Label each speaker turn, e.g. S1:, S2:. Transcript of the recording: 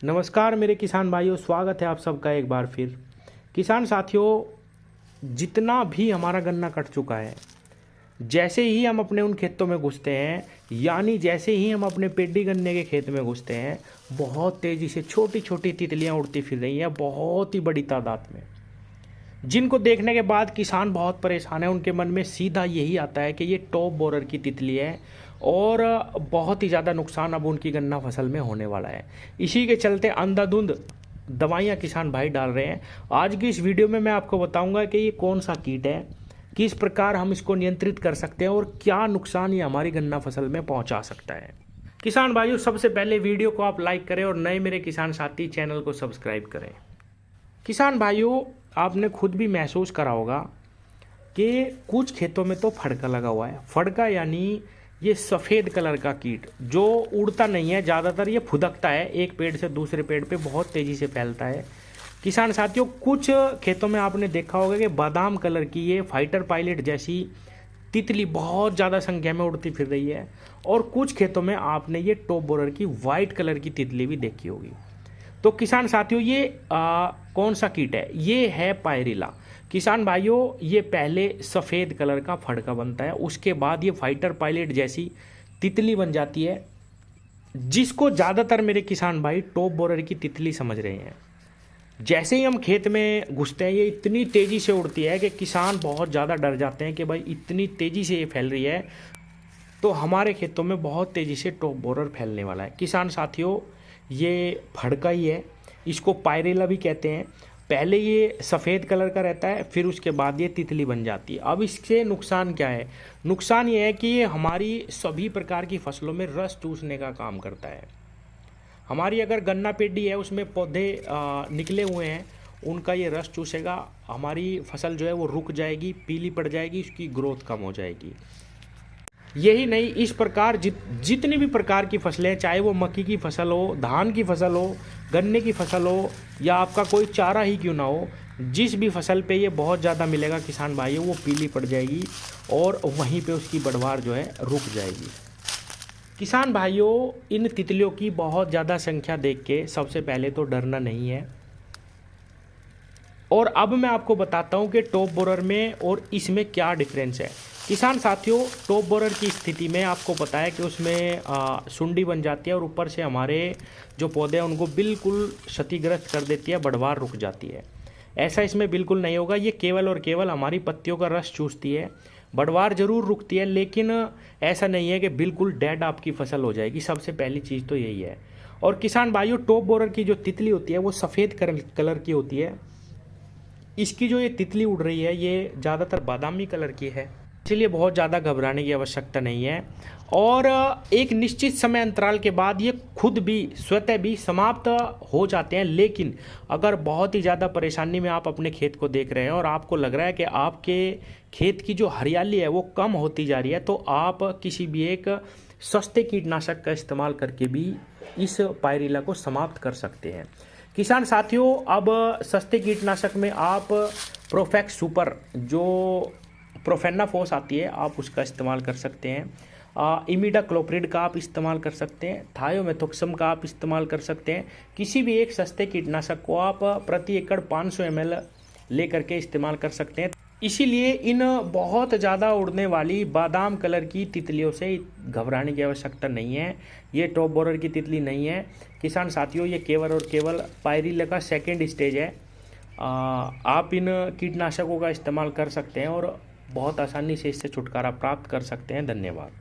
S1: नमस्कार मेरे किसान भाइयों, स्वागत है आप सबका एक बार फिर। किसान साथियों, जितना भी हमारा गन्ना कट चुका है, जैसे ही हम अपने उन खेतों में घुसते हैं, यानी जैसे ही हम अपने पेडी गन्ने के खेत में घुसते हैं, बहुत तेज़ी से छोटी छोटी तितलियां उड़ती फिर रही हैं, बहुत ही बड़ी तादाद में, जिनको देखने के बाद किसान बहुत परेशान है। उनके मन में सीधा यही आता है कि ये टॉप बोरर की तितली है और बहुत ही ज़्यादा नुकसान अब उनकी गन्ना फसल में होने वाला है। इसी के चलते अंधाधुंध दवाइयाँ किसान भाई डाल रहे हैं। आज की इस वीडियो में मैं आपको बताऊंगा कि ये कौन सा कीट है, किस प्रकार हम इसको नियंत्रित कर सकते हैं और क्या नुकसान ये हमारी गन्ना फसल में पहुंचा सकता है। किसान भाइयों, सबसे पहले वीडियो को आप लाइक करें और नए मेरे किसान साथी चैनल को सब्सक्राइब करें। किसान भाइयों, आपने खुद भी महसूस करा होगा कि कुछ खेतों में तो फड़का लगा हुआ है। फड़का यानी ये सफ़ेद कलर का कीट जो उड़ता नहीं है, ज़्यादातर ये फुदकता है, एक पेड़ से दूसरे पेड़ पे बहुत तेज़ी से फैलता है। किसान साथियों, कुछ खेतों में आपने देखा होगा कि बादाम कलर की ये फाइटर पायलट जैसी तितली बहुत ज़्यादा संख्या में उड़ती फिर रही है, और कुछ खेतों में आपने ये टॉप बोरर की वाइट कलर की तितली भी देखी होगी। तो किसान साथियों, ये कौन सा कीट है? ये है पायरिला। किसान भाइयों, ये पहले सफ़ेद कलर का फड़का बनता है, उसके बाद ये फाइटर पायलट जैसी तितली बन जाती है, जिसको ज़्यादातर मेरे किसान भाई टॉप बोरर की तितली समझ रहे हैं। जैसे ही हम खेत में घुसते हैं, ये इतनी तेज़ी से उड़ती है कि किसान बहुत ज़्यादा डर जाते हैं कि भाई इतनी तेज़ी से ये फैल रही है तो हमारे खेतों में बहुत तेज़ी से टॉप बोरर फैलने वाला है। किसान साथियों, ये फड़का ही है, इसको पायरेला भी कहते हैं। पहले ये सफ़ेद कलर का रहता है, फिर उसके बाद ये तितली बन जाती है। अब इससे नुकसान क्या है? नुकसान ये है कि ये हमारी सभी प्रकार की फसलों में रस चूसने का काम करता है। हमारी अगर गन्ना पेडी है, उसमें पौधे निकले हुए हैं, उनका ये रस चूसेगा, हमारी फसल जो है वो रुक जाएगी, पीली पड़ जाएगी, उसकी ग्रोथ कम हो जाएगी। यही नहीं, इस प्रकार जितनी भी प्रकार की फसलें, चाहे वो मक्की की फसल हो, धान की फसल हो, गन्ने की फसल हो, या आपका कोई चारा ही क्यों ना हो, जिस भी फसल पे ये बहुत ज़्यादा मिलेगा किसान भाइयों, वो पीली पड़ जाएगी और वहीं पे उसकी बढ़वार जो है रुक जाएगी। किसान भाइयों, इन तितलियों की बहुत ज़्यादा संख्या देख के सबसे पहले तो डरना नहीं है। और अब मैं आपको बताता हूँ कि टॉप बोरर में और इसमें क्या डिफरेंस है। किसान साथियों, टॉप बोरर की स्थिति में आपको पता है कि उसमें सुंडी बन जाती है और ऊपर से हमारे जो पौधे हैं उनको बिल्कुल क्षतिग्रस्त कर देती है, बढ़वार रुक जाती है। ऐसा इसमें बिल्कुल नहीं होगा। ये केवल और केवल हमारी पत्तियों का रस चूसती है, बढ़वार जरूर रुकती है, लेकिन ऐसा नहीं है कि बिल्कुल डेड आपकी फसल हो जाएगी। सबसे पहली चीज़ तो यही है। और किसान भाइयों, टॉप बोरर की जो तितली होती है वो सफ़ेद कलर की होती है। इसकी जो ये तितली उड़ रही है ये ज़्यादातर बादामी कलर की है, इसलिए बहुत ज़्यादा घबराने की आवश्यकता नहीं है। और एक निश्चित समय अंतराल के बाद ये खुद भी स्वतः भी समाप्त हो जाते हैं। लेकिन अगर बहुत ही ज़्यादा परेशानी में आप अपने खेत को देख रहे हैं और आपको लग रहा है कि आपके खेत की जो हरियाली है वो कम होती जा रही है, तो आप किसी भी एक सस्ते कीटनाशक का इस्तेमाल करके भी इस पायरिला को समाप्त कर सकते हैं। किसान साथियों, अब सस्ते कीटनाशक में आप प्रोफेक्स सुपर, जो प्रोफेनाफोस आती है, आप उसका इस्तेमाल कर सकते हैं। इमिडाक्लोप्रिड का आप इस्तेमाल कर सकते हैं। थायोमेथोक्सम का आप इस्तेमाल कर सकते हैं। किसी भी एक सस्ते कीटनाशक को आप प्रति एकड़ 500 ml लेकर के इस्तेमाल कर सकते हैं। इसीलिए इन बहुत ज़्यादा उड़ने वाली बादाम कलर की तितलियों से घबराने की आवश्यकता नहीं है। ये टॉप बोरर की तितली नहीं है किसान साथियों, ये केवल और केवल पायरिला का सेकेंड स्टेज है। आप इन कीटनाशकों का इस्तेमाल कर सकते हैं और बहुत आसानी से इससे छुटकारा प्राप्त कर सकते हैं। धन्यवाद।